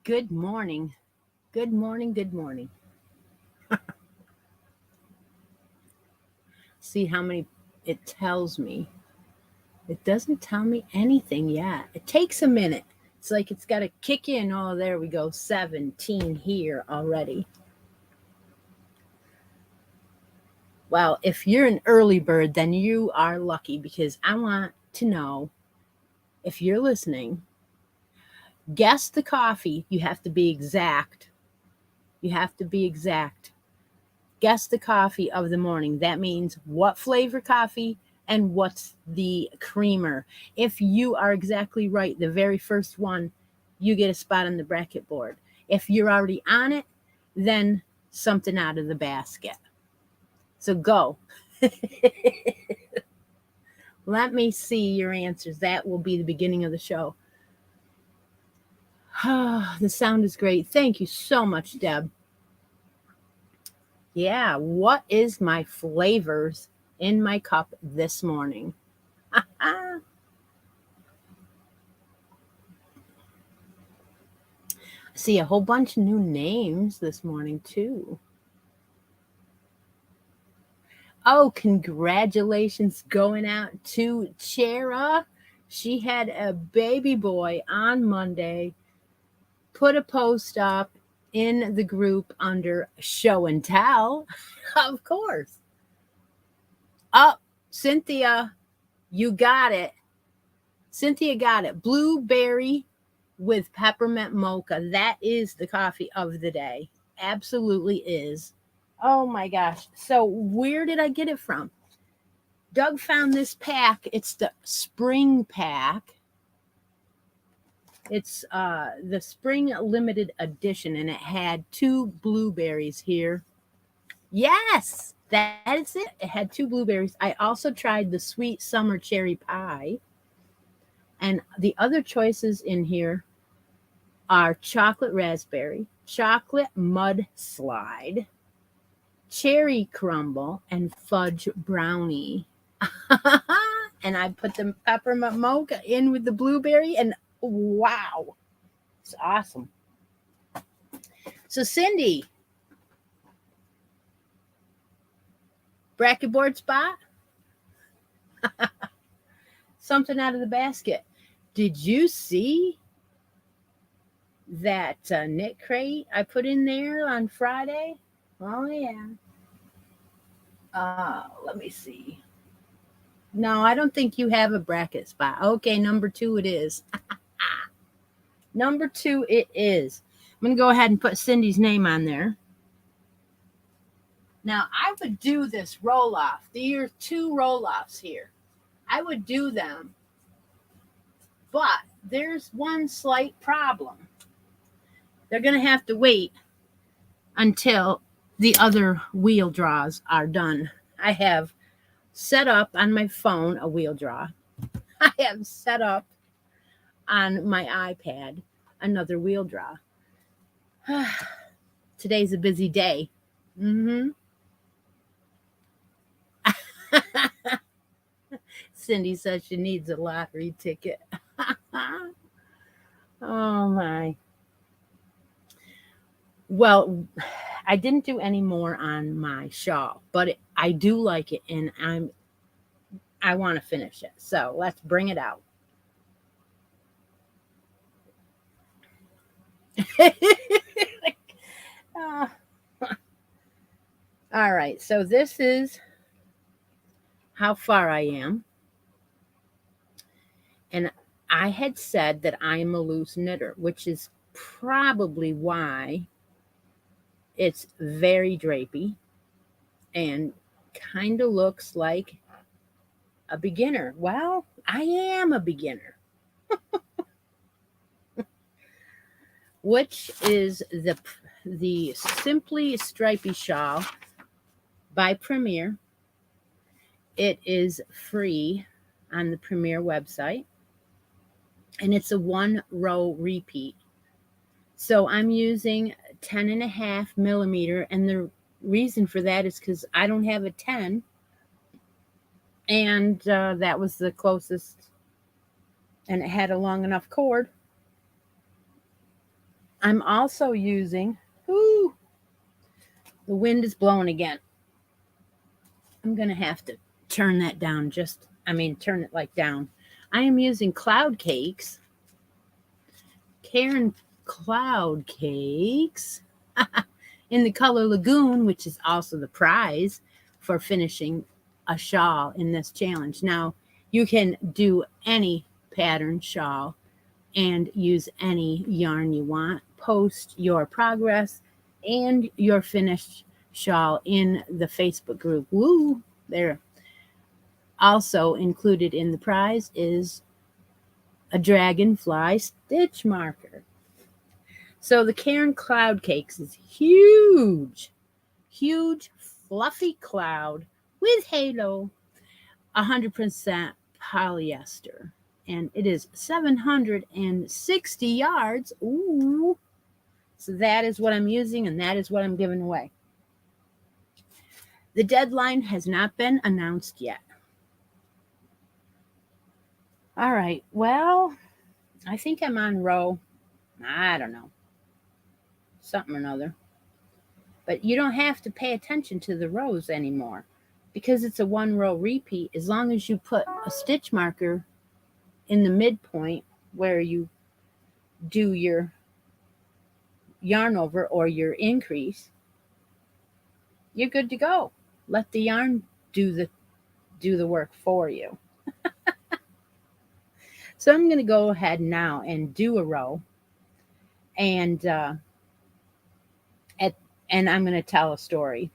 Good morning. Good morning. Good morning. See how many it tells me. It doesn't tell me anything yet. It takes a minute. It's like it's got to kick in. Oh, there we go. 17 here already. Well, if you're an early bird, then you are lucky because I want to know if you're listening. Guess the coffee. You have to be exact. You have to be exact. Guess the coffee of the morning. That means what flavor coffee and what's the creamer. If you are exactly right, the very first one, you get a spot on the bracket board. If you're already on it, then something out of the basket. So go. Let me see your answers. That will be the beginning of the show. The sound is great. Thank you so much, Deb. Yeah, what is my flavors in my cup this morning? I see a whole bunch of new names this morning, too. Oh, congratulations going out to Chera. She had a baby boy on Monday. Put a post up in the group under show and tell. Of course. Up, Cynthia, you got it. Cynthia got it. Blueberry with peppermint mocha. That is the coffee of the day. Absolutely is. Oh my gosh. So, where did I get it from? Doug found this pack. It's the spring pack. It's the spring limited edition, and it had two blueberries here. Yes, that is it. It had two blueberries. I also tried the sweet summer cherry pie. And the other choices in here are chocolate raspberry, chocolate mud slide, cherry crumble, and fudge brownie. And I put the peppermint mocha in with the blueberry, and wow, it's awesome. So, Cindy, bracket board spot, something out of the basket. Did you see that knit crate I put in there on Friday? Oh, yeah. Let me see. No, I don't think you have a bracket spot. Okay, number two it is. Number two it is. I'm going to go ahead and put Cindy's name on there. Now, I would do this roll off. There are two roll offs here. I would do them, but there's one slight problem. They're going to have to wait until the other wheel draws are done. I have set up on my phone a wheel draw. I have set up on my iPad another wheel draw. Today's a busy day. Mm-hmm. Cindy says she needs a lottery ticket. Oh my. Well, I didn't do any more on my shawl, but I do like it, and I want to finish it. So let's bring it out. Uh, all right. So this is how far I am, and I had said that I'm a loose knitter, which is probably why it's very drapey and kind of looks like a beginner. Well, I am a beginner, which is the Simply Stripey Shawl by Premier. It is free on the Premier website, and it's a one row repeat. So I'm using 10.5 millimeter, and the reason for that is because I don't have a 10, and that was the closest, and it had a long enough cord. I'm also using, ooh, the wind is blowing again. I'm going to have to turn that down turn it like down. I am using cloud cakes, Karen cloud cakes in the color Lagoon, which is also the prize for finishing a shawl in this challenge. Now, you can do any pattern shawl and use any yarn you want. Post your progress and your finished shawl in the Facebook group. Woo! There. Also included in the prize is a dragonfly stitch marker. So the Karen Cloud Cakes is huge, huge, fluffy cloud with halo, 100% polyester. And it is 760 yards. Ooh. So that is what I'm using, and that is what I'm giving away. The deadline has not been announced yet. All right. Well, I think I'm on row, I don't know, something or another. But you don't have to pay attention to the rows anymore because it's a 1 row repeat. As long as you put a stitch marker in the midpoint where you do your yarn over or your increase, you're good to go. Let the yarn do the work for you. So I'm going to go ahead now and do a row, and I'm going to tell a story.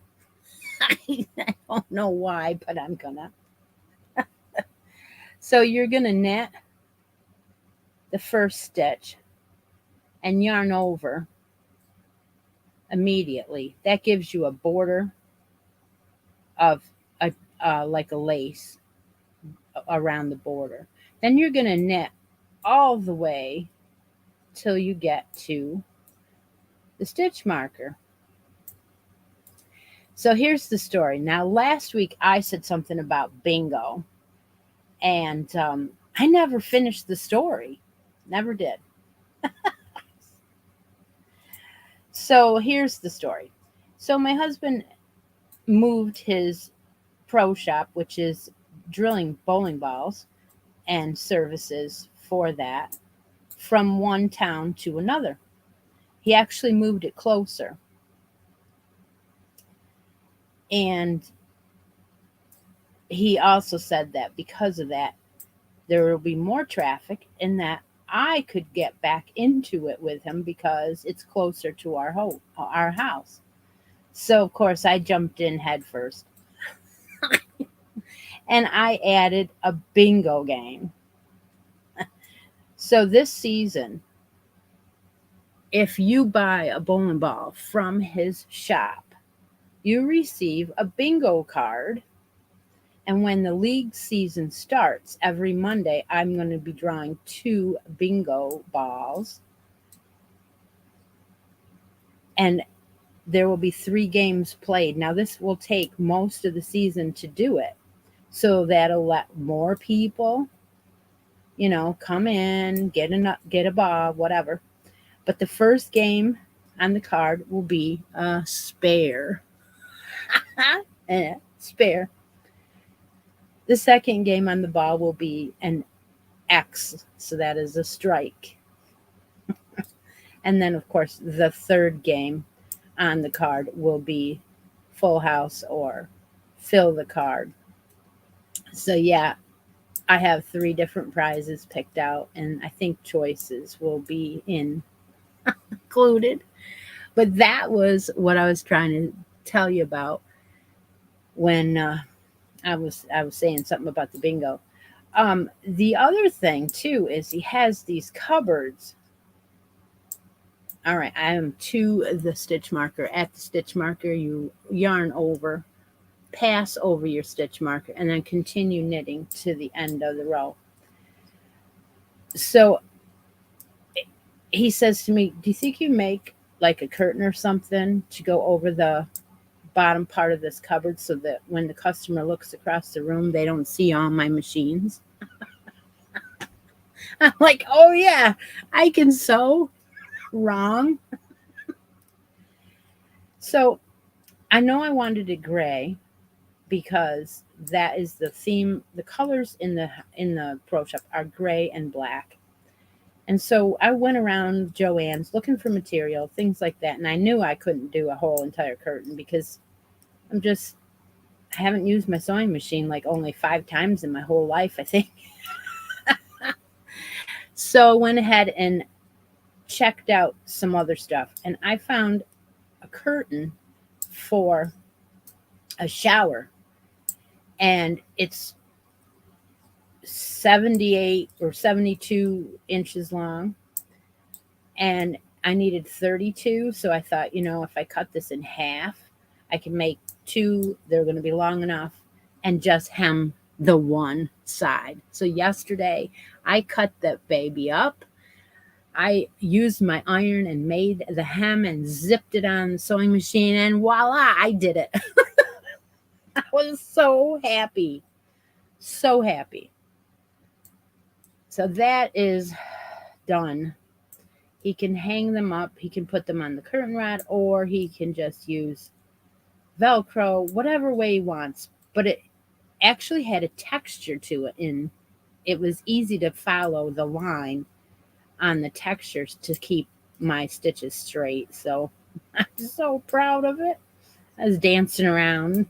I don't know why, but I'm gonna. So you're going to knit the first stitch and yarn over immediately. That gives you a border of like a lace around the border. Then you're going to knit all the way till you get to the stitch marker. So here's the story. Now, last week I said something about bingo, and I never finished the story. Never did. So here's the story. So my husband moved his pro shop, which is drilling bowling balls and services for that, from one town to another. He actually moved it closer. And he also said that because of that, there will be more traffic and that I could get back into it with him because it's closer to our house. So, of course, I jumped in head first. And I added a bingo game. So this season, if you buy a bowling ball from his shop, you receive a bingo card. And when the league season starts, every Monday, I'm going to be drawing 2 bingo balls. And there will be 3 games played. Now, this will take most of the season to do it. So that'll let more people, come in, get a ball, whatever. But the first game on the card will be a spare. Spare. The second game on the ball will be an X, so that is a strike. And then, of course, the third game on the card will be full house or fill the card. So, yeah, I have 3 different prizes picked out, and I think choices will be included. But that was what I was trying to tell you about when I was saying something about the bingo. The other thing too is he has these cupboards. All right, I am to the stitch marker. At the stitch marker, you yarn over, pass over your stitch marker, and then continue knitting to the end of the row. So he says to me, "Do you think you make like a curtain or something to go over the bottom part of this cupboard so that when the customer looks across the room, they don't see all my machines?" I'm like, "Oh yeah, I can sew." Wrong. So I know I wanted it gray because that is the theme. The colors in the pro shop are gray and black. And so I went around Joann's looking for material, things like that, and I knew I couldn't do a whole entire curtain because I'm just I haven't used my sewing machine like only 5 times in my whole life, I think. So I went ahead and checked out some other stuff, and I found a curtain for a shower, and it's 78 or 72 inches long, and I needed 32. So I thought, if I cut this in half, I can make two. They're going to be long enough, and just hem the one side. So yesterday I cut that baby up. I used my iron and made the hem and zipped it on the sewing machine, and voila, I did it. I was so happy. So happy. So that is done. He can hang them up. He can put them on the curtain rod, or he can just use Velcro, whatever way he wants. But it actually had a texture to it, and it was easy to follow the line on the textures to keep my stitches straight. So I'm so proud of it. I was dancing around.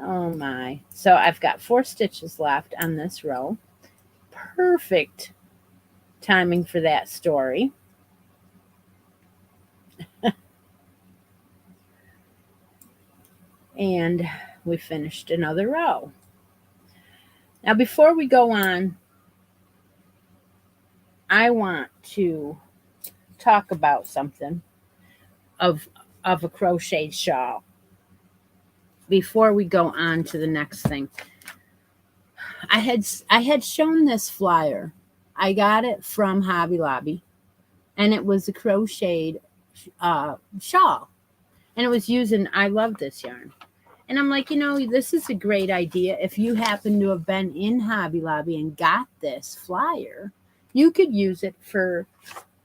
Oh my. So I've got 4 stitches left on this row. Perfect timing for that story. And we finished another row. Now, before we go on, I want to talk about something of a crocheted shawl before we go on to the next thing. I had shown this flyer. I got it from Hobby Lobby, and it was a crocheted shawl, and it was using I love this yarn. And I'm like, this is a great idea. If you happen to have been in Hobby Lobby and got this flyer, you could use it for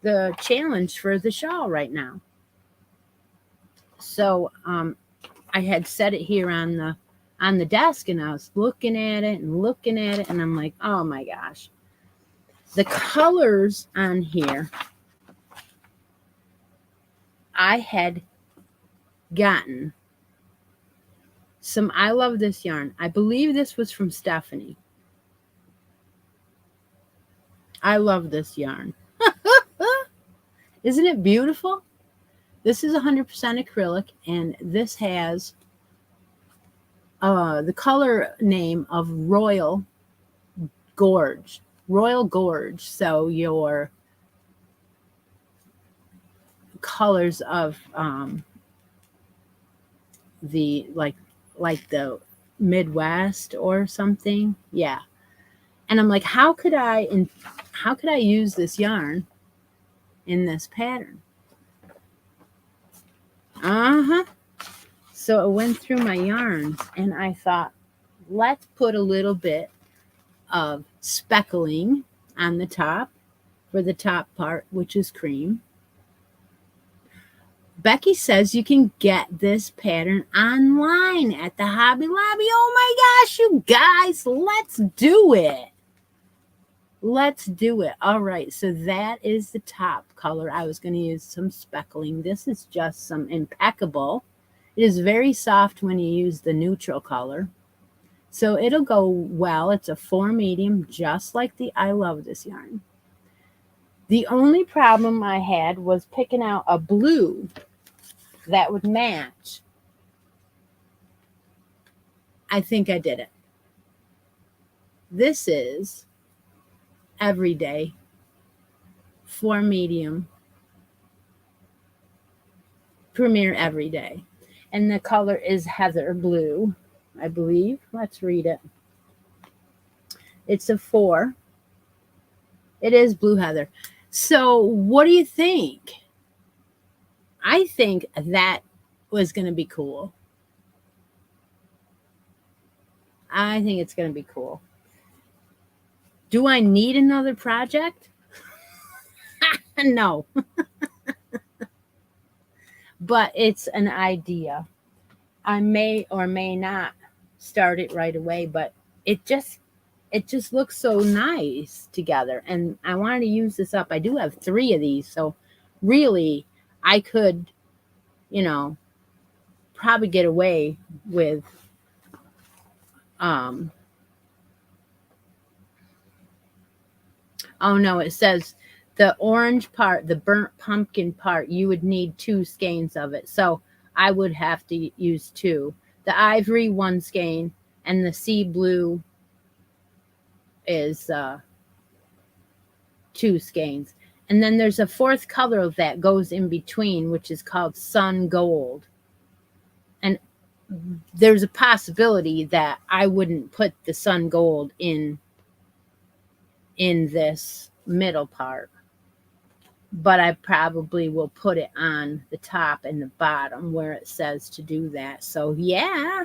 the challenge for the shawl right now. So I had set it here on the desk, and I was looking at it, and I'm like, oh my gosh. The colors on here, I had gotten some I love this yarn. I believe this was from Stephanie. I love this yarn. Isn't it beautiful? This is 100% acrylic, and this has the color name of Royal Gorge. Royal Gorge. So your colors of the like the Midwest or something. Yeah. And I'm like, how could I use this yarn in this pattern? So I went through my yarns, and I thought, let's put a little bit of speckling on the top for the top part, which is cream. Becky says you can get this pattern online at the Hobby Lobby. Oh my gosh, you guys, let's do it. Let's do it. All right, so that is the top color. I was going to use some speckling. This is just some Impeccable. It is very soft when you use the neutral color. So it'll go well. It's a 4 medium, just like the I love this yarn. The only problem I had was picking out a blue that would match. I think I did it. This is Everyday 4 medium Premier Everyday, and the color is Heather Blue, I believe. Let's read it. It's a 4. It is Blue Heather. So what do you think? I think that was going to be cool. I think it's going to be cool. Do I need another project? No, but it's an idea. I may or may not start it right away, but it just it just looks so nice together, and I wanted to use this up. I do have 3 of these, so really I could, you know, probably get away with um oh no, it says the orange part, the burnt pumpkin part, you would need 2 skeins of it. So I would have to use 2. The ivory 1 skein and the sea blue is 2 skeins. And then there's a 4th color that goes in between, which is called sun gold. And there's a possibility that I wouldn't put the sun gold in this middle part, but I probably will put it on the top and the bottom where it says to do that. So yeah,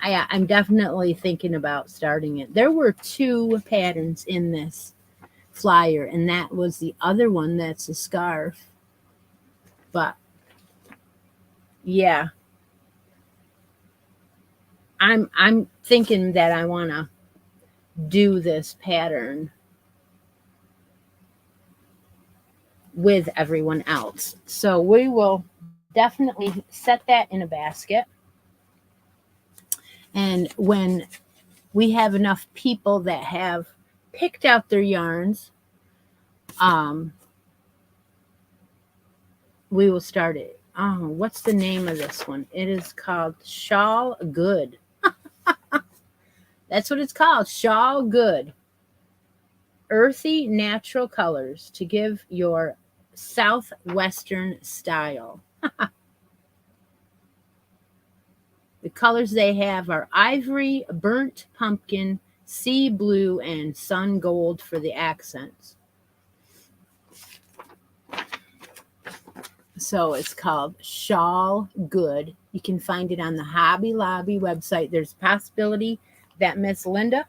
I'm definitely thinking about starting it. There were 2 patterns in this flyer, and that was the other one that's a scarf. But yeah, I'm thinking that I want to do this pattern with everyone else. So we will definitely set that in a basket. And when we have enough people that have picked out their yarns, we will start it. Oh, what's the name of this one? It is called Shawl Good. That's what it's called, Shawl Good. Earthy natural colors to give your southwestern style. The colors they have are ivory, burnt pumpkin, sea blue, and sun gold for the accents. So it's called Shawl Good. You can find it on the Hobby Lobby website. There's a possibility that Miss Linda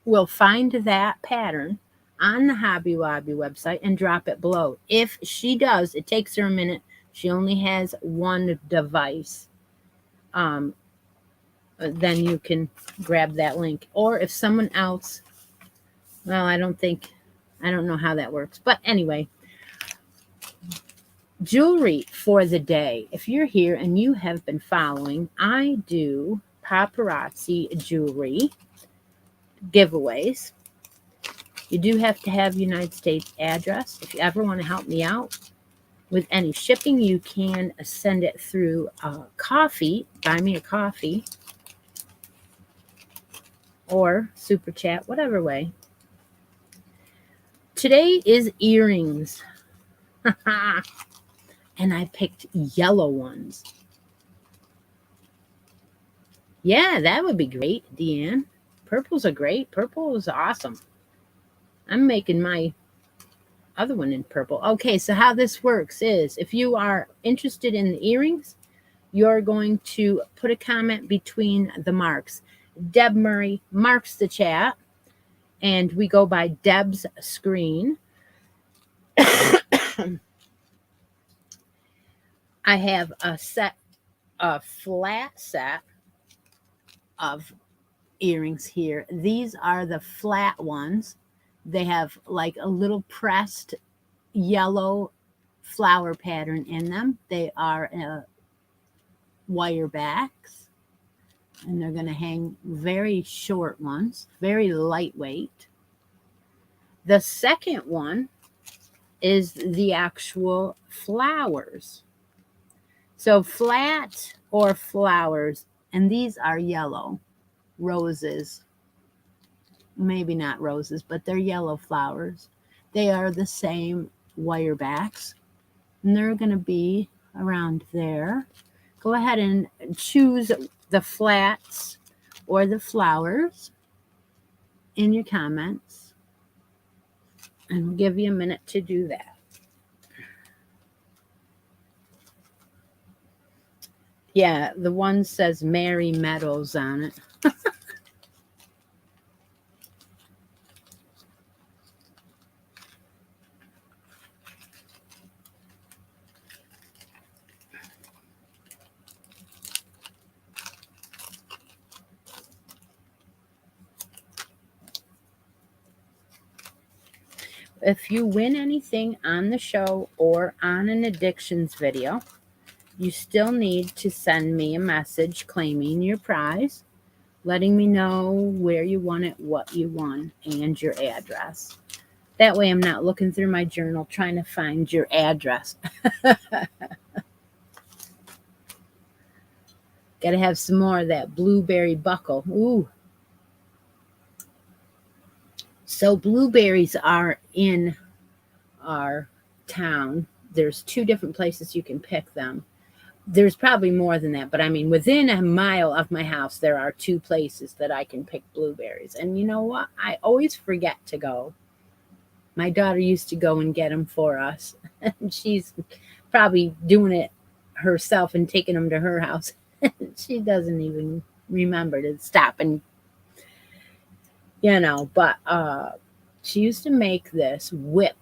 will find that pattern on the Hobby Lobby website and drop it below. If she does, it takes her a minute. She only has 1 device. Then you can grab that link. Or if someone else, well, I don't know how that works. But anyway, jewelry for the day. If you're here and you have been following, I do paparazzi jewelry giveaways. You do have to have United States address. If you ever want to help me out with any shipping, you can send it through coffee, buy me a coffee, or super chat, whatever way. Today is earrings. And I picked yellow ones. Yeah, that would be great, Deanne. Purples are great. Purple is awesome. I'm making my other one in purple. Okay, so how this works is if you are interested in the earrings, you're going to put a comment between the marks. Deb Murray marks the chat, and we go by Deb's screen. I have a flat set of earrings here. These are the flat ones. They have like a little pressed yellow flower pattern in them. They are wire backs, and they're going to hang very short ones, very lightweight. The second one is the actual flowers. So flat or flowers, and these are yellow roses. Maybe not roses, but they're yellow flowers. They are the same wire backs, and they're going to be around there. Go ahead and choose the flats or the flowers in your comments, and we'll give you a minute to do that. Yeah, the one says Mary Meadows on it. if you win anything on the show or on an addictions video, you still need to send me a message claiming your prize, letting me know where you won it, what you won, and your address. That way I'm not looking through my journal trying to find your address. Got to have some more of that blueberry buckle. Ooh. So blueberries are in our town. There's 2 different places you can pick them. There's probably more than that, but I mean, within a mile of my house, there are 2 places that I can pick blueberries. And you know what? I always forget to go. My daughter used to go and get them for us. And she's probably doing it herself and taking them to her house. She doesn't even remember to stop and, but she used to make this whip,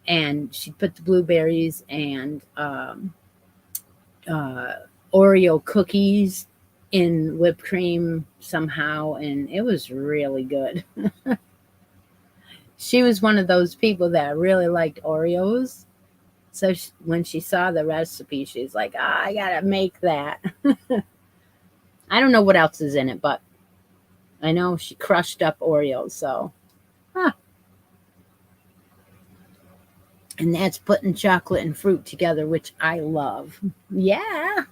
and she'd put the blueberries and Oreo cookies in whipped cream somehow, and it was really good. She was one of those people that really liked Oreos. So when she saw the recipe, she's like, I got to make that. I don't know what else is in it, but I know she crushed up Oreos. So, And that's putting chocolate and fruit together, which I love. Yeah.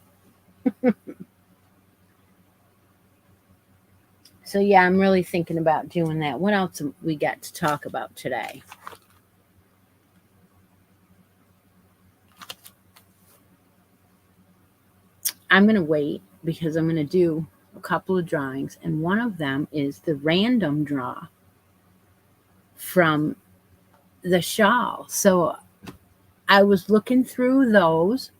So, yeah, I'm really thinking about doing that. What else we got to talk about today? I'm going to wait because I'm going to do a couple of drawings, and one of them is the random draw from the shawl. So I was looking through those,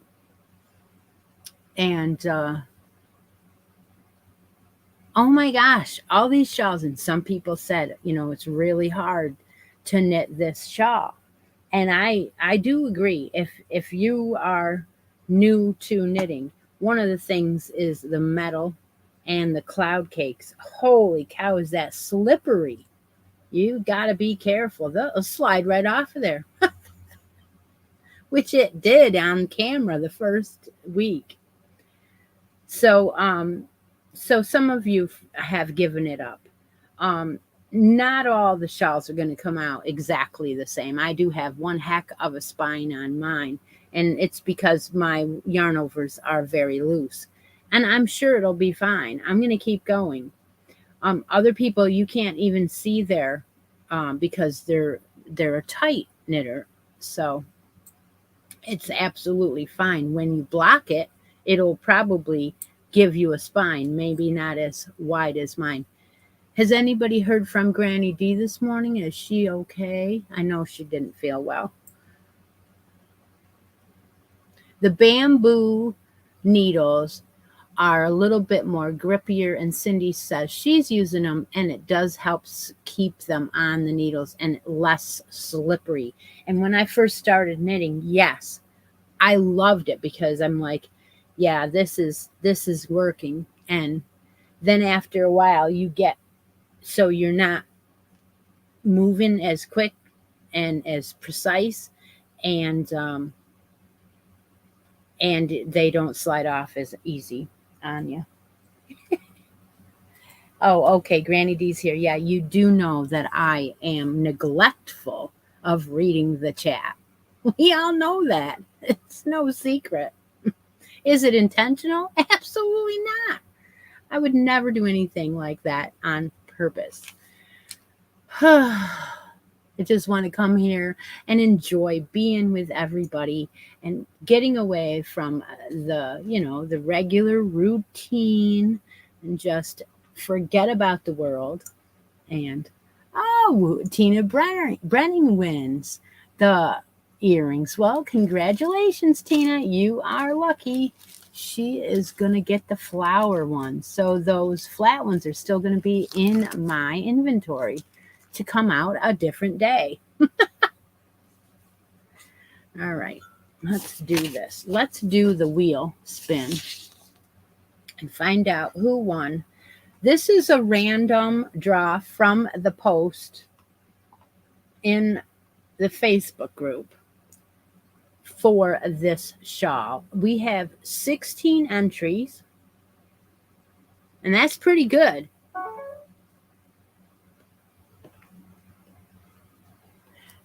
and oh my gosh, all these shawls. And some people said, it's really hard to knit this shawl. And I do agree. If you are new to knitting, one of the things is the metal and the cloud cakes. Holy cow, is that slippery. You got to be careful. They'll slide right off of there. Which it did on camera the first week. So some of you have given it up. Not all the shawls are going to come out exactly the same. I do have one heck of a spine on mine, and it's because my yarn overs are very loose. And I'm sure it'll be fine. I'm going to keep going. Other people, you can't even see there because they're a tight knitter. So it's absolutely fine. When you block it, it'll probably give you a spine, maybe not as wide as mine. Has anybody heard from Granny D this morning? Is she okay? I know she didn't feel well. The bamboo needles are a little bit more grippier, and Cindy says she's using them, and it does help keep them on the needles and less slippery. And when I first started knitting, yes, I loved it because I'm like, yeah, this is working. And then after a while you get, so you're not moving as quick and as precise, and they don't slide off as easy on you. Oh, okay, Granny D's here. Yeah, you do know that I am neglectful of reading the chat. We all know that. It's no secret. Is it intentional? Absolutely not. I would never do anything like that on purpose. I just want to come here and enjoy being with everybody and getting away from the regular routine and just forget about the world. And Tina Brenning wins the earrings. Well, congratulations, Tina. You are lucky. She is going to get the flower ones. So those flat ones are still going to be in my inventory to come out a different day. All right, let's do this. Let's do the wheel spin and find out who won. This is a random draw from the post in the Facebook group for this shawl. We have 16 entries, and that's pretty good.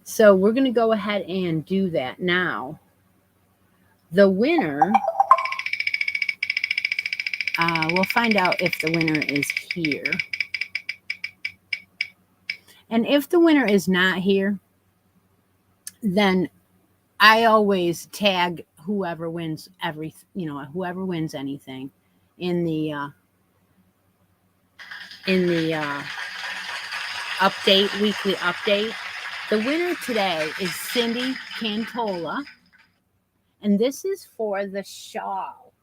So we're going to go ahead and do that now. The winner, we'll find out if the winner is here. And if the winner is not here, then I always tag whoever wins whoever wins anything in the weekly update. The winner today is Cindy Cantola, and this is for the shawl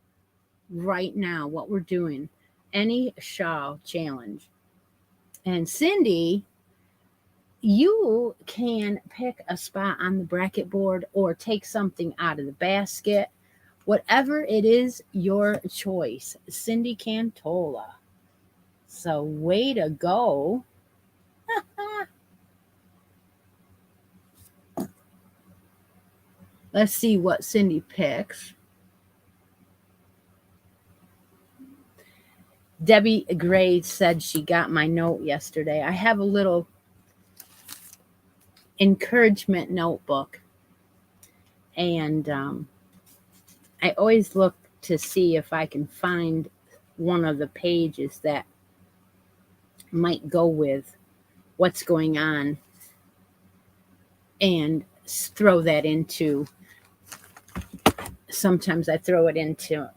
right now, what we're doing, any shawl challenge. And Cindy, you can pick a spot on the bracket board or take something out of the basket. Whatever it is, your choice. Cindy Cantola. So way to go. Let's see what Cindy picks. Debbie Gray said she got my note yesterday. I have a little encouragement notebook, and I always look to see if I can find one of the pages that might go with what's going on and throw that into. Sometimes I throw it into,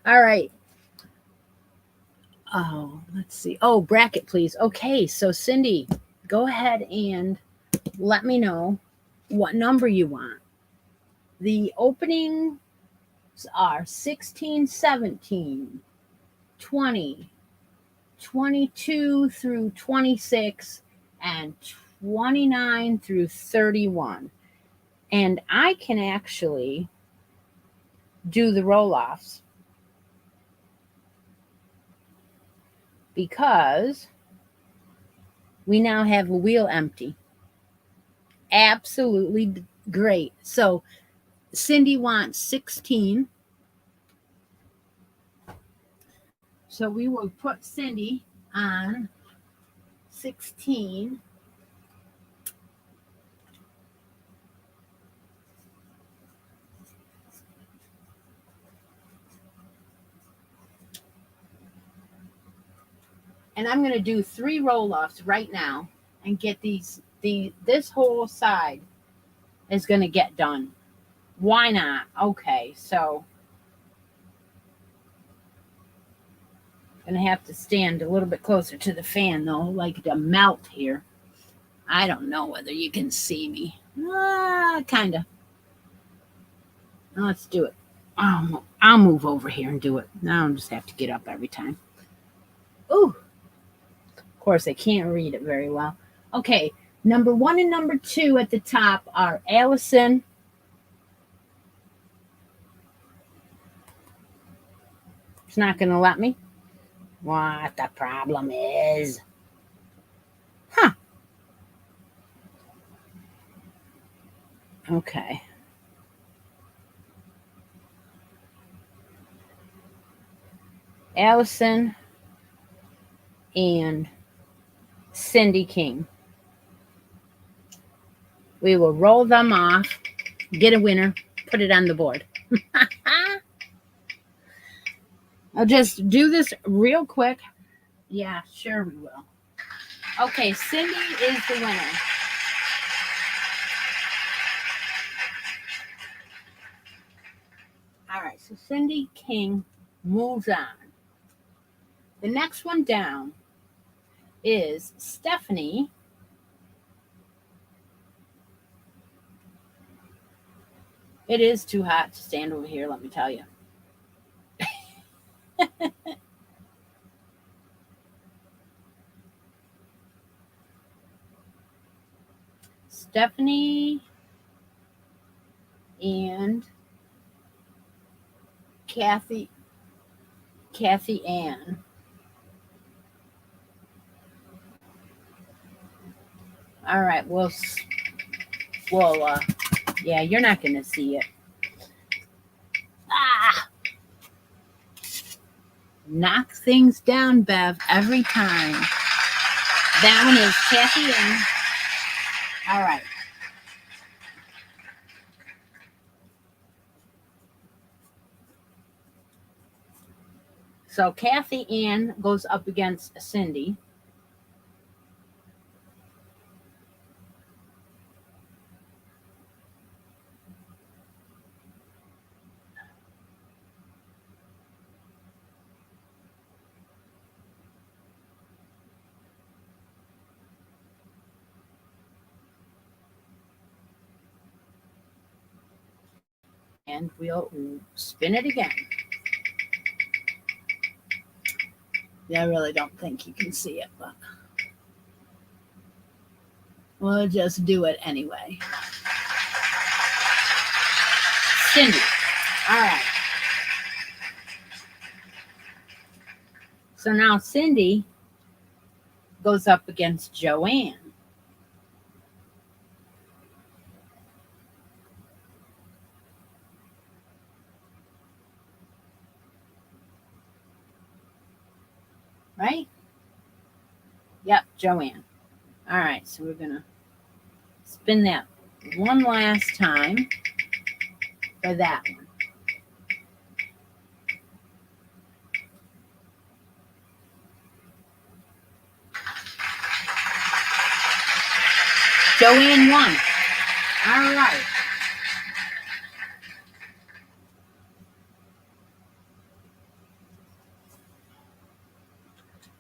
All right. Oh, let's see. Oh, bracket, please. Okay, so Cindy, go ahead and let me know what number you want. The openings are 16, 17, 20, 22 through 26, and 29 through 31. And I can actually do the roll-offs because we now have a wheel empty. Absolutely great. So Cindy wants 16. So we will put Cindy on 16. And I'm going to do 3 roll-offs right now and get this whole side is going to get done. Why not? Okay, so I'm going to have to stand a little bit closer to the fan, though, like to melt here. I don't know whether you can see me. Kind of. Let's do it. I'll move over here and do it. Now I'll just have to get up every time. Ooh. Of course, I can't read it very well. Okay, number 1 and number 2 at the top are Allison. It's not going to let me. What the problem is? Huh. Okay. Allison and Cindy King. We will roll them off, get a winner, put it on the board. I'll just do this real quick. Yeah, sure we will. Okay, Cindy is the winner. All right, so Cindy King moves on. The next one down is Stephanie. It is too hot to stand over here, let me tell you. Stephanie and Kathy Ann. All right, yeah, you're not going to see it. Ah, knock things down, Bev, every time. That one is Kathy Ann. All right. So Kathy Ann goes up against Cindy. And we'll spin it again. Yeah, I really don't think you can see it, but we'll just do it anyway. Cindy. All right. So now Cindy goes up against Joanne. Right? Yep, Joanne. All right, so we're going to spin that one last time for that one. Joanne won. All right.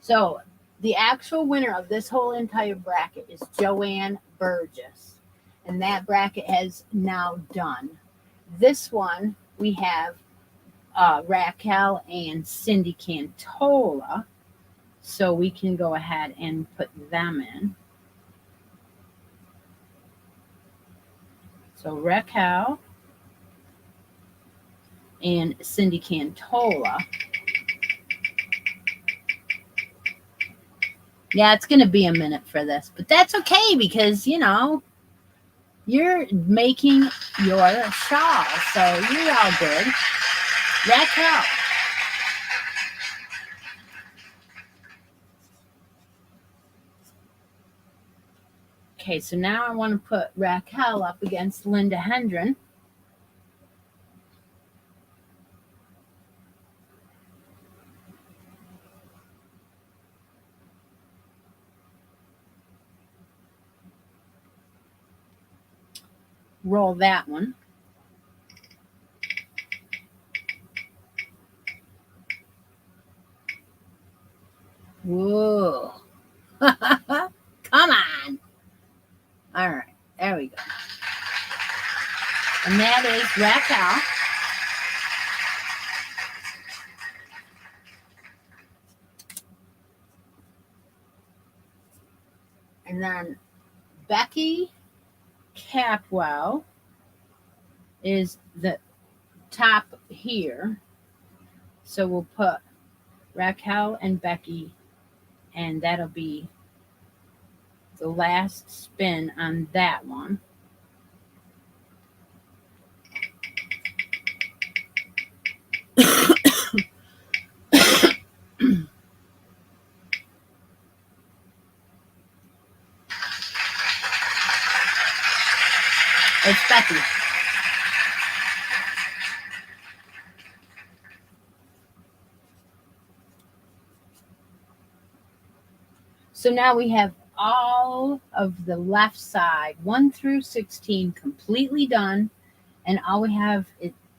So the actual winner of this whole entire bracket is Joanne Burgess. And that bracket has now done. This one, we have Raquel and Cindy Cantola. So we can go ahead and put them in. So Raquel and Cindy Cantola. Yeah, it's going to be a minute for this, but that's okay because, you know, you're making your shawl, so you're all good. Raquel. Okay, so now I want to put Raquel up against Linda Hendren. Roll that one. Whoa. Come on. All right, there we go. And that is Raquel. And then Becky Capwell is the top here. So we'll put Raquel and Becky, and that'll be the last spin on that one. It's Becky. So now we have all of the left side, 1 through 16, completely done. And all we have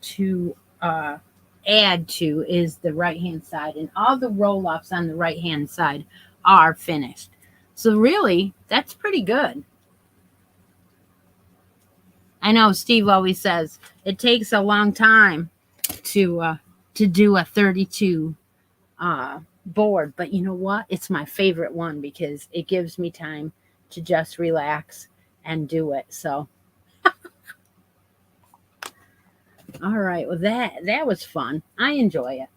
to add to is the right-hand side. And all the roll-ups on the right-hand side are finished. So really, that's pretty good. I know Steve always says it takes a long time to do a 32 board, but you know what? It's my favorite one because it gives me time to just relax and do it. So, all right. Well, that was fun. I enjoy it.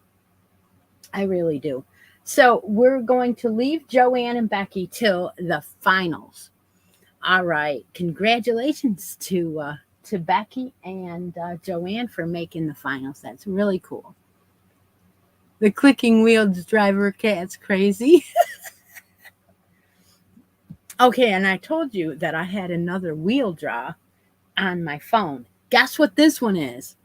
I really do. So we're going to leave Joanne and Becky till the finals. All right. Congratulations to Becky and Joanne for making the finals. That's really cool. The clicking wheels driver cat's crazy. Okay, and I told you that I had another wheel draw on my phone. Guess what this one is?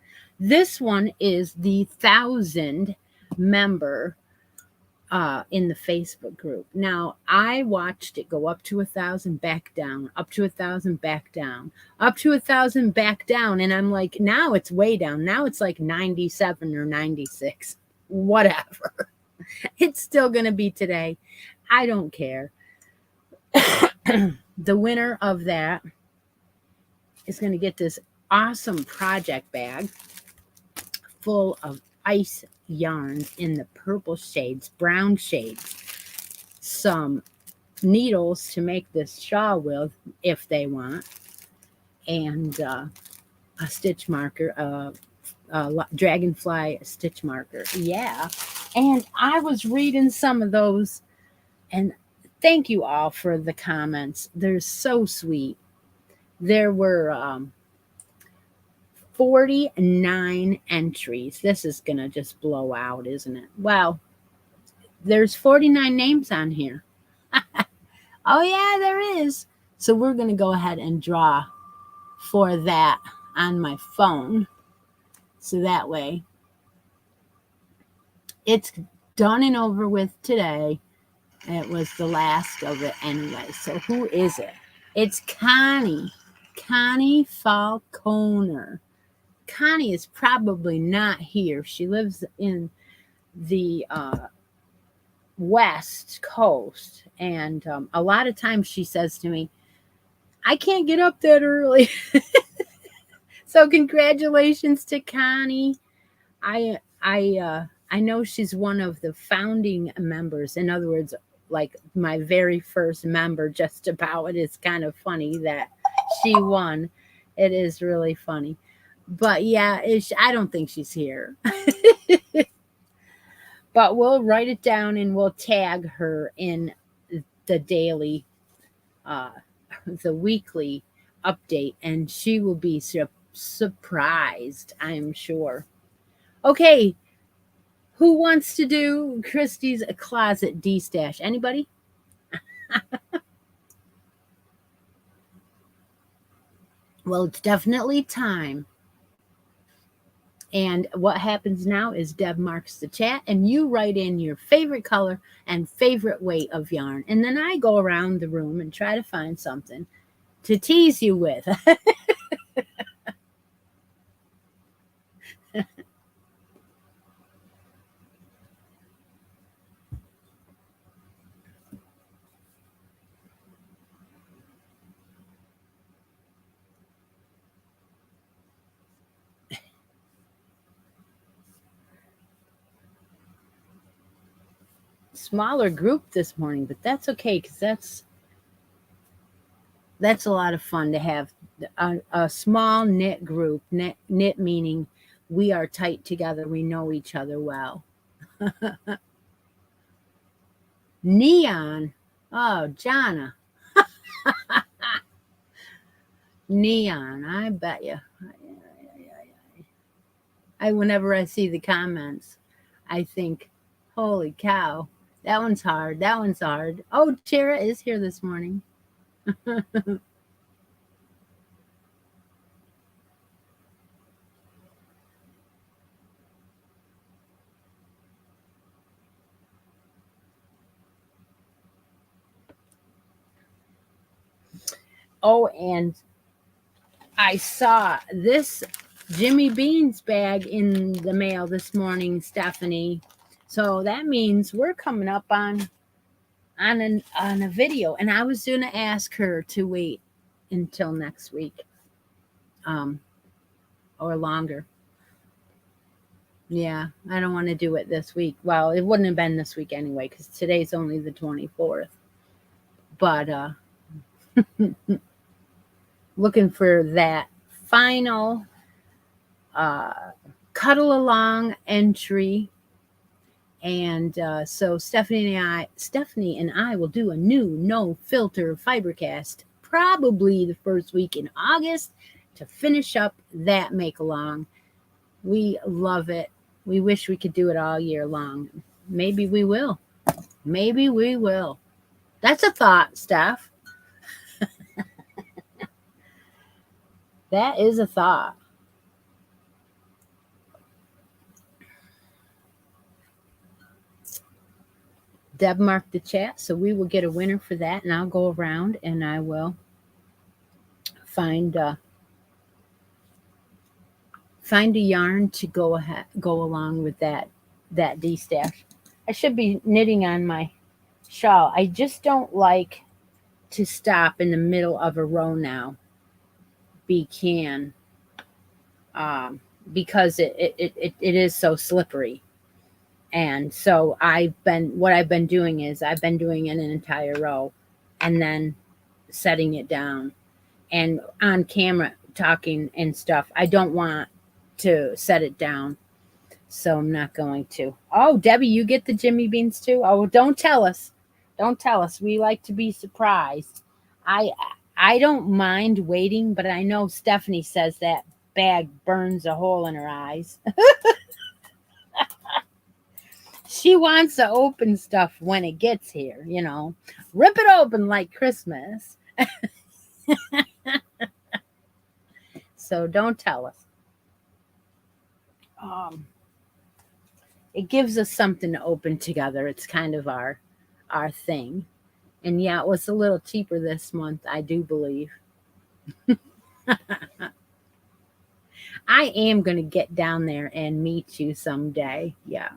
This one is the 1,000 member in the Facebook group. Now, I watched it go up to 1,000, back down, up to 1,000, back down, up to 1,000, back down. And I'm like, now it's way down. Now it's like 97 or 96. Whatever. It's still going to be today. I don't care. The winner of that is going to get this awesome project bag full of ice yarns in the purple shades, brown shades, some needles to make this shawl with if they want, and a stitch marker, dragonfly stitch marker. Yeah. And I was reading some of those, and thank you all for the comments. They're so sweet. There were 49 entries. This is going to just blow out, isn't it? Well, there's 49 names on here. Oh, yeah, there is. So we're going to go ahead and draw for that on my phone. So that way it's done and over with today. It was the last of it anyway. So who is it? It's Connie Falconer. Connie is probably not here. She lives in the West Coast. And a lot of times she says to me, I can't get up that early. So congratulations to Connie. I know she's one of the founding members. In other words, like my very first member, just about. It is kind of funny that she won. It is really funny. But yeah, I don't think she's here. But we'll write it down and we'll tag her in the daily, the weekly update, and she will be surprised, I'm sure. Okay, who wants to do Christie's closet D-stash? Anybody? Well, it's definitely time. And what happens now is Deb marks the chat and you write in your favorite color and favorite weight of yarn. And then I go around the room and try to find something to tease you with. Smaller group this morning, but that's okay because that's a lot of fun to have a small knit group. Knit meaning we are tight together. We know each other well. Neon. Oh, Jana. Neon. I bet you. Whenever I see the comments, I think, holy cow, that one's hard. That one's hard. Oh, Chera is here this morning. Oh, and I saw this Jimmy Bean's bag in the mail this morning, Stephanie. So that means we're coming up on a video, and I was going to ask her to wait until next week, or longer. Yeah, I don't want to do it this week. Well, it wouldn't have been this week anyway because today's only the 24th. But looking for that final cuddle along entry. And so Stephanie and I will do a new no filter fibercast probably the first week in August to finish up that make along. We love it. We wish we could do it all year long. Maybe we will. Maybe we will. That's a thought, Steph. That is a thought. Deb marked the chat, so we will get a winner for that, and I'll go around and I will find a yarn to go along with that D-stash. I should be knitting on my shawl. I just don't like to stop in the middle of a row now. Because it is so slippery. And so what I've been doing is I've been doing in an entire row and then setting it down. And on camera talking and stuff, I don't want to set it down. So I'm not going to. Oh, Debbie, you get the Jimmy Beans too? Oh, don't tell us. Don't tell us. We like to be surprised. I don't mind waiting, but I know Stephanie says that bag burns a hole in her eyes. She wants to open stuff when it gets here, Rip it open like Christmas. So don't tell us. It gives us something to open together. It's kind of our thing. And yeah, it was a little cheaper this month, I do believe. I am going to get down there and meet you someday. Yeah.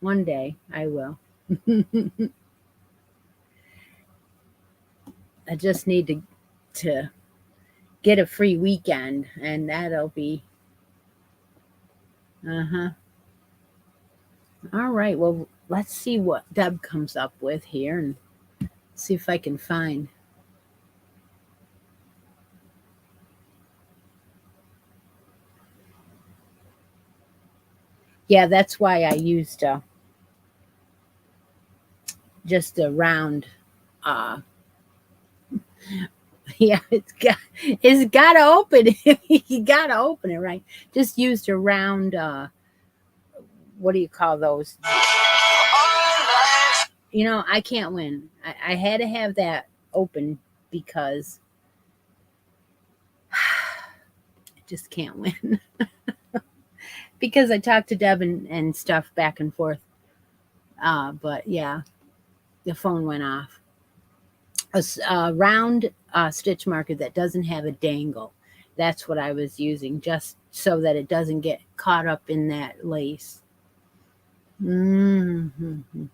One day I will. I just need to get a free weekend, and that'll be. All right. Well, let's see what Deb comes up with here and see if I can find. Yeah, that's why I used just a round. Yeah, it's got to open it. You got to open it, right? Just used a round. What do you call those? I can't win. I had to have that open because I just can't win. Because I talked to Deb and stuff back and forth. But yeah, the phone went off. A round stitch marker that doesn't have a dangle. That's what I was using, just so that it doesn't get caught up in that lace. Mm-hmm.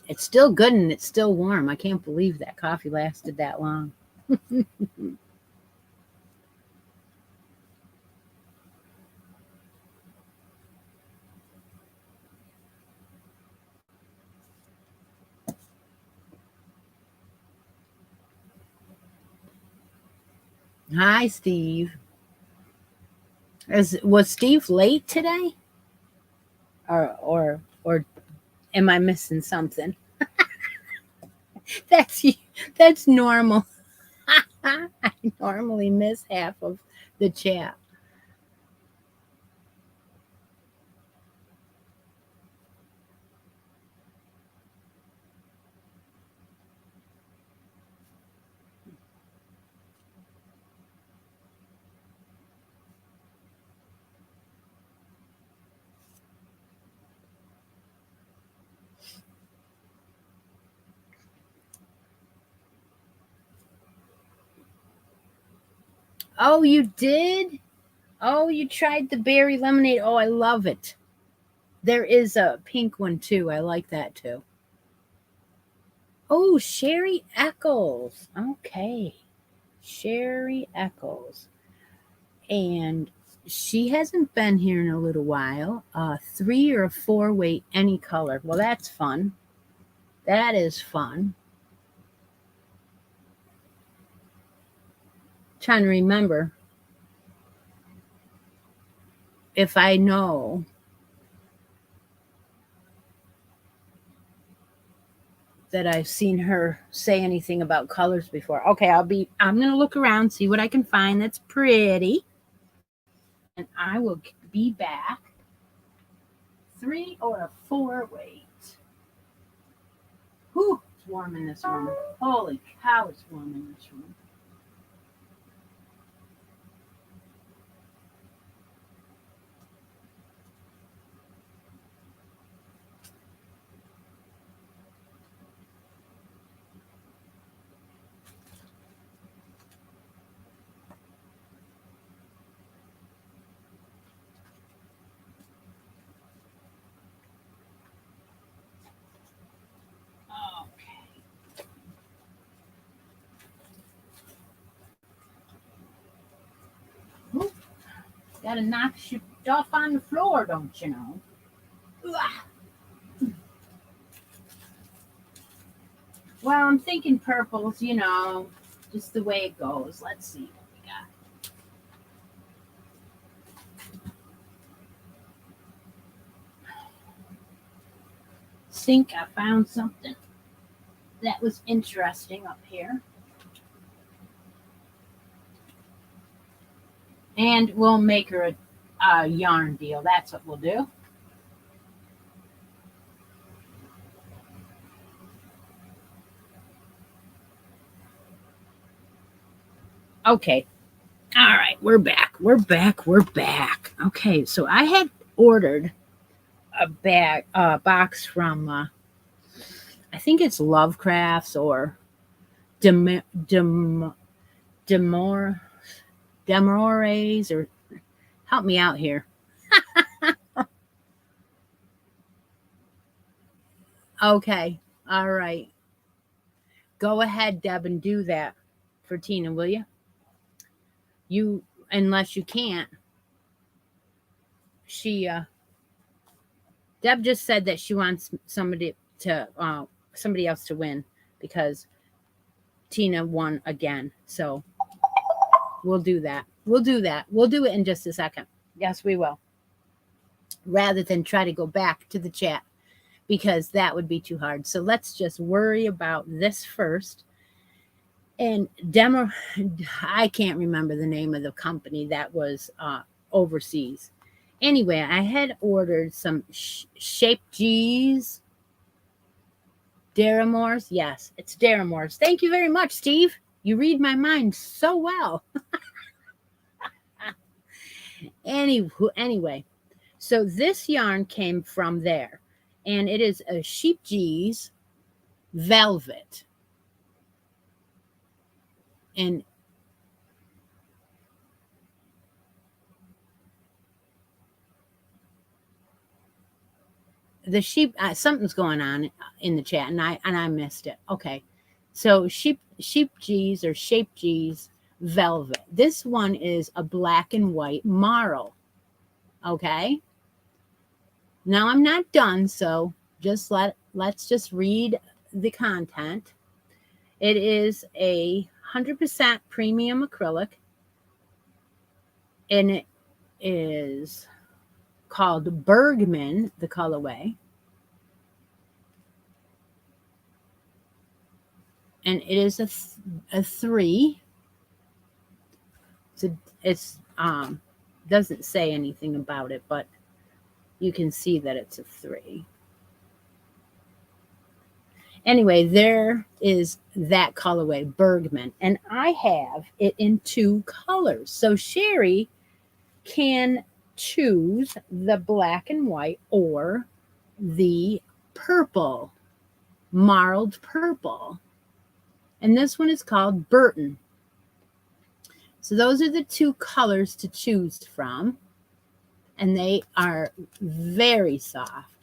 It's still good and it's still warm. I can't believe that coffee lasted that long. Hi, Steve. Was Steve late today? Or am I missing something? That's normal. I normally miss half of the chat. Oh, you did? Oh, you tried the berry lemonade. Oh, I love it. There is a pink one too. I like that too. Oh, Sherry Eccles. Okay. Sherry Eccles. And she hasn't been here in a little while. 3 or 4 weight, any color. Well, that's fun. That is fun. Trying to remember if I know that I've seen her say anything about colors before. Okay, I'm going to look around, see what I can find that's pretty. And I will be back. 3 or 4, wait. Whew, it's warm in this room. Holy cow, it's warm in this room. Gotta knock stuff on the floor, don't you know? Well, I'm thinking purples, just the way it goes. Let's see what we got. Think I found something that was interesting up here. And we'll make her a yarn deal. That's what we'll do. Okay. All right. We're back. Okay. So I had ordered a box from, I think it's Lovecrafts or Demores, or help me out here. Okay. All right. Go ahead, Deb, and do that for Tina, will you? Unless you can't. Deb just said that she wants somebody else to win because Tina won again. So we'll do that. We'll do it in just a second. Yes, we will. Rather than try to go back to the chat, because that would be too hard. So let's just worry about this first. And I can't remember the name of the company that was overseas. Anyway, I had ordered some Shape G's. Daramores. Yes, it's Daramores. Thank you very much, Steve. You read my mind so well. Anyway, so this yarn came from there, and it is a Sheep G's velvet. And the sheep, something's going on in the chat, and I missed it. Okay, so sheep G's or Shape G's velvet. This one is a black and white marl. Okay. Now I'm not done, so let's just read the content. It is a 100% premium acrylic, and it is called Bergman, the colorway. And it is a 3. It's doesn't say anything about it, but you can see that it's a 3. Anyway, there is that colorway, Bergman, and I have it in 2 colors. So Sherry can choose the black and white or the purple, marled purple. And this one is called Burton. So those are the 2 colors to choose from. And they are very soft.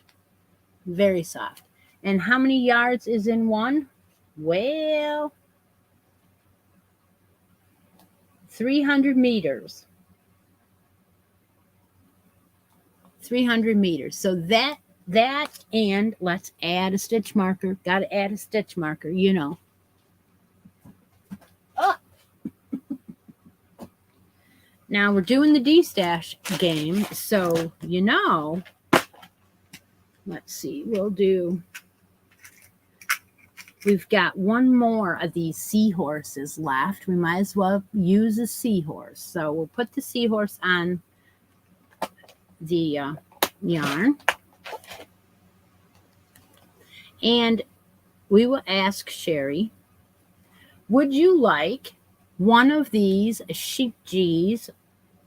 Very soft. And how many yards is in one? Well, 300 meters. 300 meters. So that and let's add a stitch marker. Got to add a stitch marker, Oh. Now we're doing the D-stash game, so let's see, we've got one more of these seahorses left. We might as well use a seahorse. So we'll put the seahorse on the yarn. And we will ask Sherry, would you like one of these sheep G's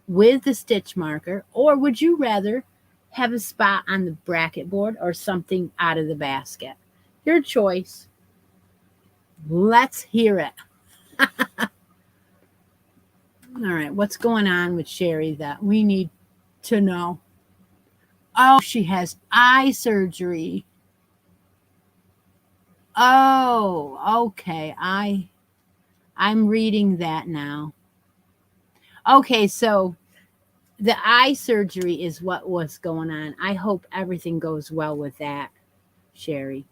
with the stitch marker, or would you rather have a spot on the bracket board or something out of the basket? Your choice. Let's hear it. All right, what's going on with Sherry that we need to know? Oh, she has eye surgery. Oh, okay. I'm reading that now. Okay, so the eye surgery is what was going on. I hope everything goes well with that, Sherry.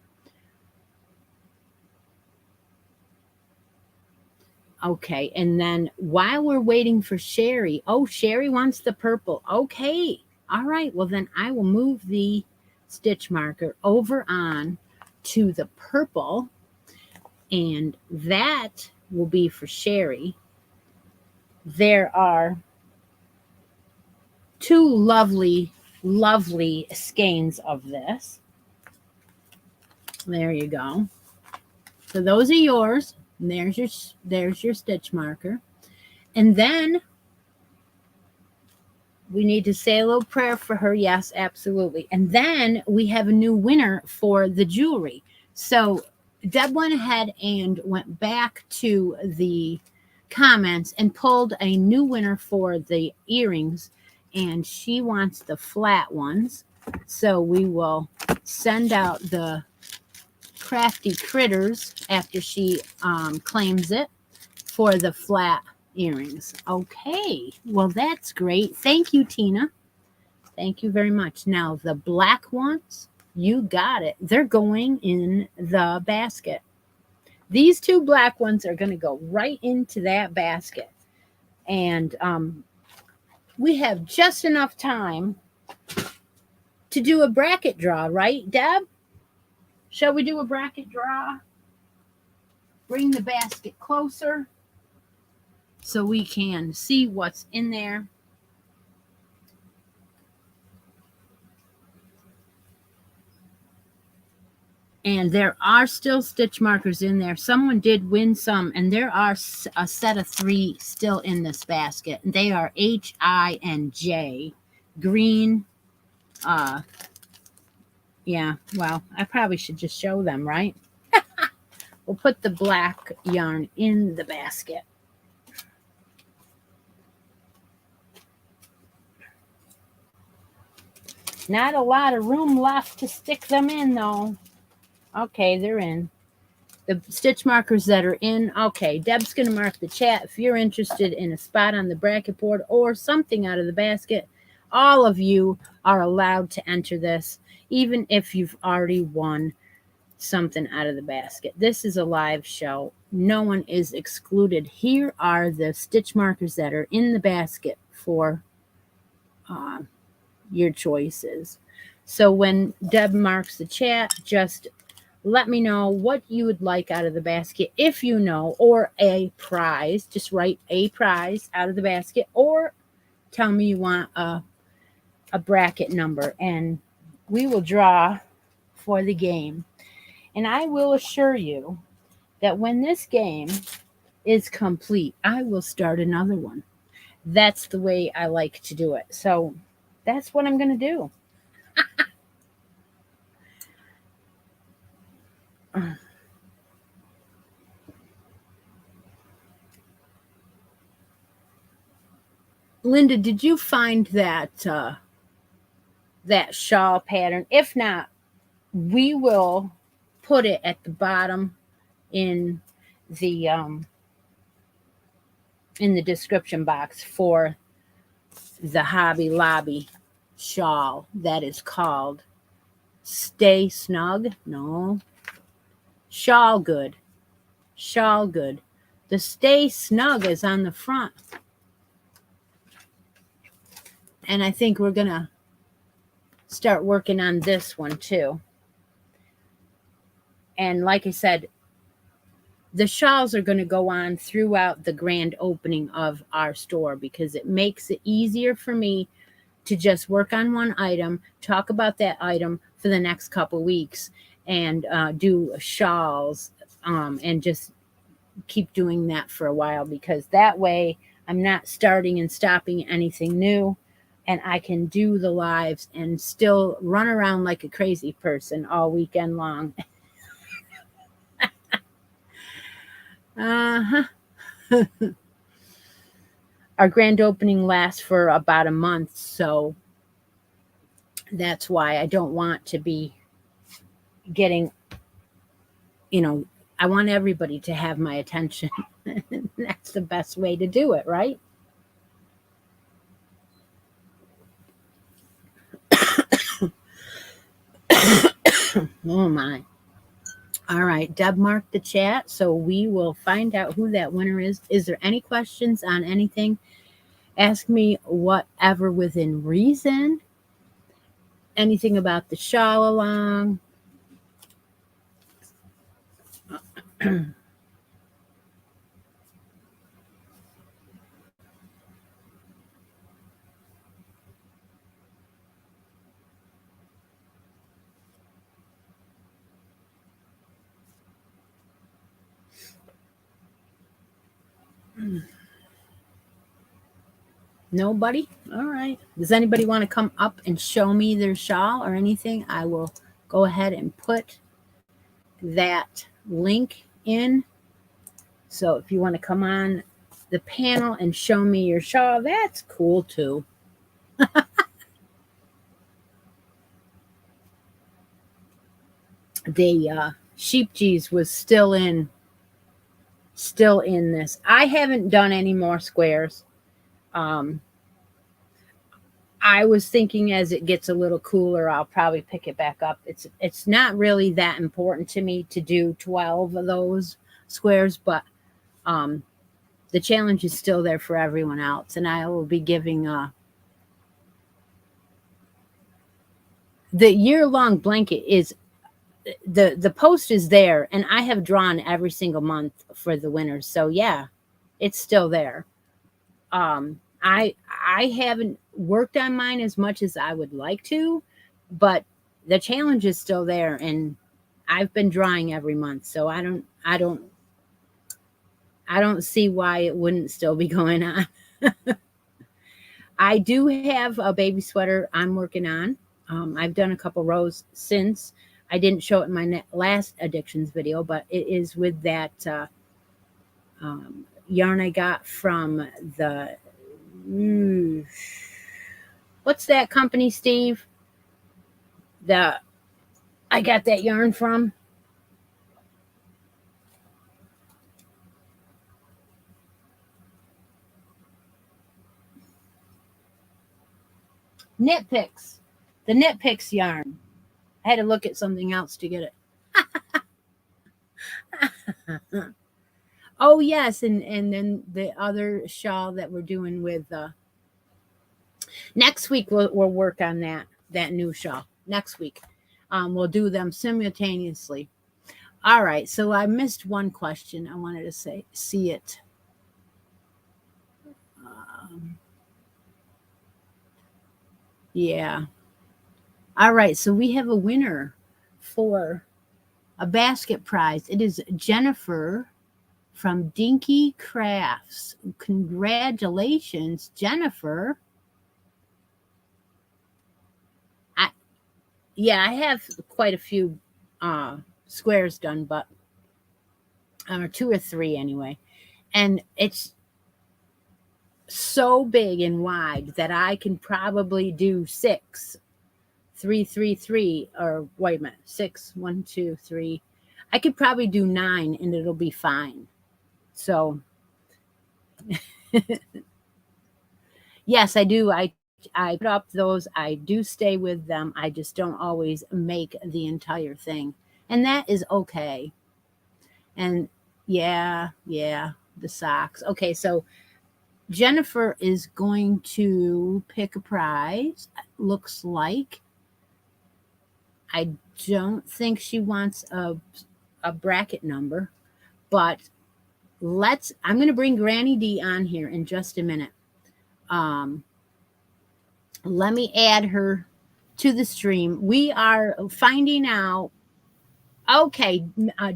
Okay, and then while we're waiting for Sherry, Sherry wants the purple. Okay, all right. Well, then I will move the stitch marker over on to the purple, and that will be for Sherry. There are two lovely, lovely skeins of this. There you go. So those are yours. And there's your stitch marker. And then we need to say a little prayer for her. Yes, absolutely. And then we have a new winner for the jewelry. So Deb went ahead and went back to the comments and pulled a new winner for the earrings. And she wants the flat ones. So we will send out the Crafty Critters after she claims it for the flat earrings. Okay, well, that's great. Thank you, Tina. Thank you very much. Now, the black ones, you got it. They're going in the basket. These two black ones are going to go right into that basket. And we have just enough time to do a bracket draw, right, Deb? Shall we do a bracket draw? Bring the basket closer so we can see what's in there. And there are still stitch markers in there. Someone did win some, and there are a set of 3 still in this basket. They are H, I, and J. Green. Yeah, well, I probably should just show them, right? We'll put the black yarn in the basket. Not a lot of room left to stick them in, though. Okay, they're in. The stitch markers that are in. Okay, Deb's going to mark the chat if you're interested in a spot on the bracket board or something out of the basket. All of you are allowed to enter this, even if you've already won something out of the basket. This is a live show. No one is excluded. Here are the stitch markers that are in the basket for your choices. So when Deb marks the chat, just let me know what you would like out of the basket, if you know, or a prize. Just write a prize out of the basket, or tell me you want a bracket number, and we will draw for the game. And I will assure you that when this game is complete, I will start another one. That's the way I like to do it. So that's what I'm going to do. Linda, did you find that that shawl pattern? If not, we will put it at the bottom in the description box for the Hobby Lobby shawl that is called Stay Snug. No, Shawl Good. Shawl Good. The Stay Snug is on the front. And I think we're going to start working on this one too. And like I said, the shawls are going to go on throughout the grand opening of our store because it makes it easier for me to just work on one item, talk about that item for the next couple weeks, and do shawls, and just keep doing that for a while, because that way I'm not starting and stopping anything new, and I can do the lives and still run around like a crazy person all weekend long. Uh-huh. Our grand opening lasts for about a month, so that's why I don't want to be getting, I want everybody to have my attention. That's the best way to do it, right? Oh my. All right, Deb marked the chat, so we will find out who that winner is. Is there any questions on anything? Ask me whatever within reason. Anything about the shawl along. Nobody? All right. Does anybody want to come up and show me their shawl or anything? I will go ahead and put that link in. So if you want to come on the panel and show me your shawl, that's cool too. The sheep cheese was still in this. I haven't done any more squares. I was thinking as it gets a little cooler, I'll probably pick it back up. It's not really that important to me to do 12 of those squares, but the challenge is still there for everyone else, and I will be giving the year-long blanket is the post is there, and I have drawn every single month for the winners. So yeah, it's still there. I haven't worked on mine as much as I would like to, but the challenge is still there, and I've been drawing every month, so I don't see why it wouldn't still be going on. I do have a baby sweater I'm working on. I've done a couple rows since. I didn't show it in my last addictions video, but it is with that yarn I got from the what's that company, Steve? I got that yarn from. Knitpicks. The Knitpicks yarn. I had to look at something else to get it. Oh yes, and then the other shawl that we're doing with next week we'll work on that new shawl. Next week. We'll do them simultaneously. All right, so I missed one question. I wanted to see it. Yeah. All right, so we have a winner for a basket prize. It is Jennifer from Dinky Crafts. Congratulations, Jennifer. I have quite a few squares done, but or 2 or 3 anyway. And it's so big and wide that I can probably do 6, 3, 3, 3, or wait a minute, 6, 1, 2, 3. I could probably do 9 and it'll be fine. So yes, I do. I put up those. I do stay with them. I just don't always make the entire thing. And that is okay. And yeah, the socks. Okay, so Jennifer is going to pick a prize. Looks like I don't think she wants a bracket number, but I'm going to bring Granny D on here in just a minute. Um, let me add her to the stream. We are finding out. Okay,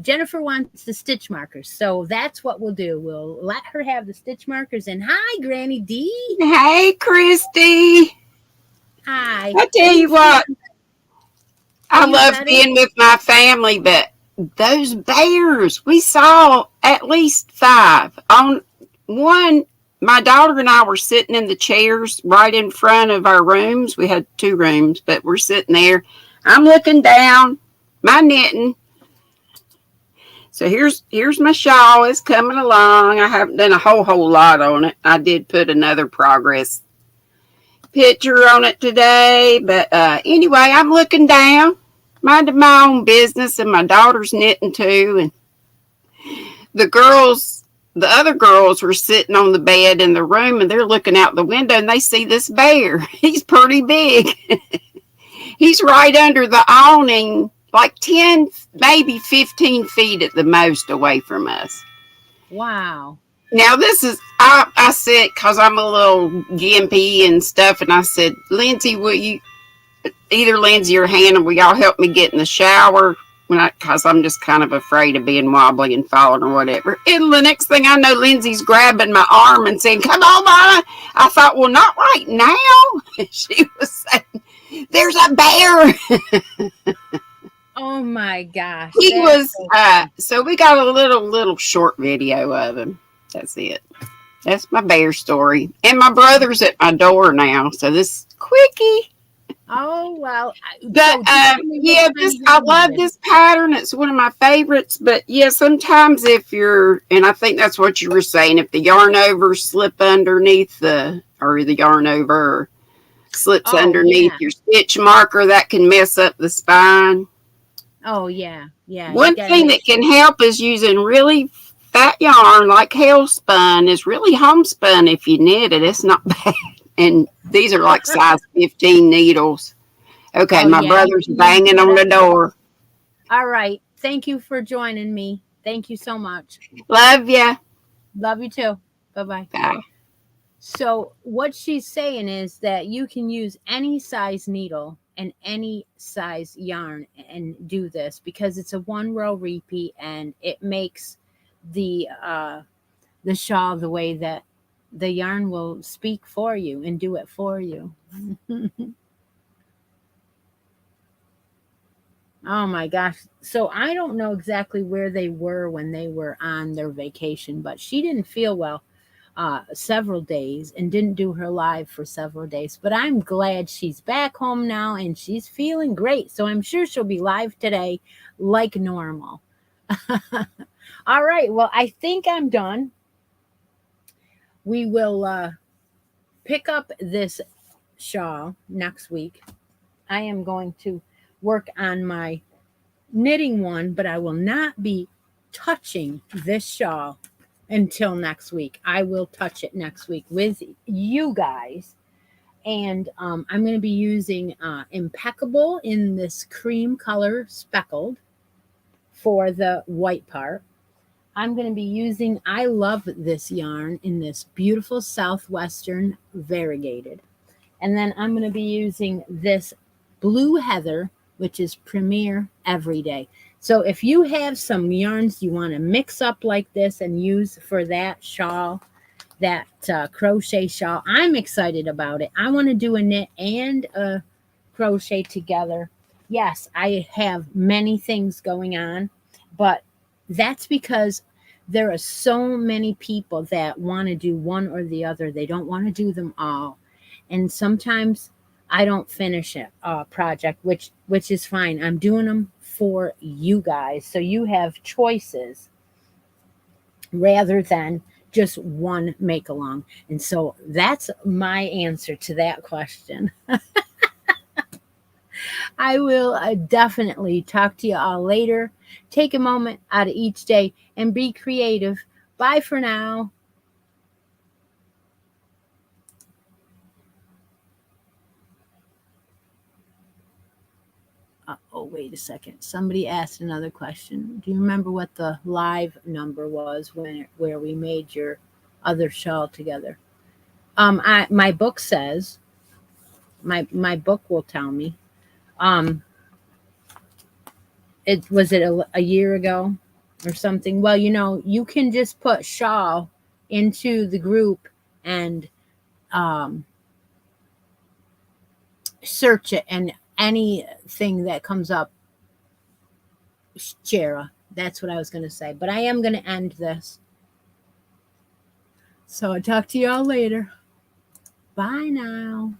Jennifer wants the stitch markers, so that's what we'll do. We'll let her have the stitch markers. And hi, Granny D. Hey, Christy. Hi. I Are tell you you what, are I you love better? being with my family, but those bears, we saw at least 5. On one, my daughter and I were sitting in the chairs right in front of our rooms. We had 2 rooms, but we're sitting there. I'm looking down, my knitting. So here's my shawl. It's coming along. I haven't done a whole lot on it. I did put another progress picture on it today. But anyway, I'm looking down, minding my own business, and my daughter's knitting too. And the other girls were sitting on the bed in the room, and they're looking out the window, and they see this bear. He's pretty big. He's right under the awning, like 10, maybe 15 feet at the most away from us. Wow. Now this is I said, because I'm a little gimpy and stuff, and I said, Lindsay, will you, either Lindsay or Hannah, will y'all help me get in the shower? Because I'm just kind of afraid of being wobbly and falling or whatever. And the next thing I know, Lindsay's grabbing my arm and saying, "Come on, Mama." I thought, well, not right now. She was saying, "There's a bear." Oh my gosh. He That's was. so funny. So we got a little short video of him. That's it. That's my bear story. And my brother's at my door now, so this quickie. Oh well. But yeah, I love this pattern. It's one of my favorites. But yeah, sometimes if you're, and I think that's what you were saying, if the yarn over slip underneath the yarn over slips underneath your stitch marker, that can mess up the spine. Oh yeah. One thing that can help is using really fat yarn like Hellspun is really homespun if you knit it. It's not bad. And these are like size 15 needles. Okay, my brother's banging on the door. All right. Thank you for joining me. Thank you so much. Love ya. Love you too. Bye-bye. Bye. So what she's saying is that you can use any size needle and any size yarn and do this because it's a 1-row repeat and it makes the shawl the way that the yarn will speak for you and do it for you. Oh my gosh. So I don't know exactly where they were when they were on their vacation, but she didn't feel well several days and didn't do her live for several days. But I'm glad she's back home now and she's feeling great. So I'm sure she'll be live today like normal. All right. Well, I think I'm done. We will pick up this shawl next week. I am going to work on my knitting one, but I will not be touching this shawl until next week. I will touch it next week with you guys. And I'm going to be using Impeccable in this cream color speckled for the white part. I'm going to be using, I love this yarn in this beautiful Southwestern variegated. And then I'm going to be using this Blue Heather, which is Premier Everyday. So if you have some yarns you want to mix up like this and use for that shawl, that crochet shawl, I'm excited about it. I want to do a knit and a crochet together. Yes, I have many things going on, but that's because there are so many people that want to do one or the other. They don't want to do them all. And sometimes I don't finish a project, which is fine. I'm doing them for you guys. So you have choices rather than just one make along. And so that's my answer to that question. I will definitely talk to you all later. Take a moment out of each day and be creative. Bye for now. Oh, wait a second. Somebody asked another question. Do you remember what the live number was where we made your other show together? My book says my book will tell me. Um, it a year ago or something. Well, you can just put Shaw into the group and um, search it, and anything that comes up, Jera. That's what I was going to say. But I am going to end this. So I'll talk to y'all later. Bye now.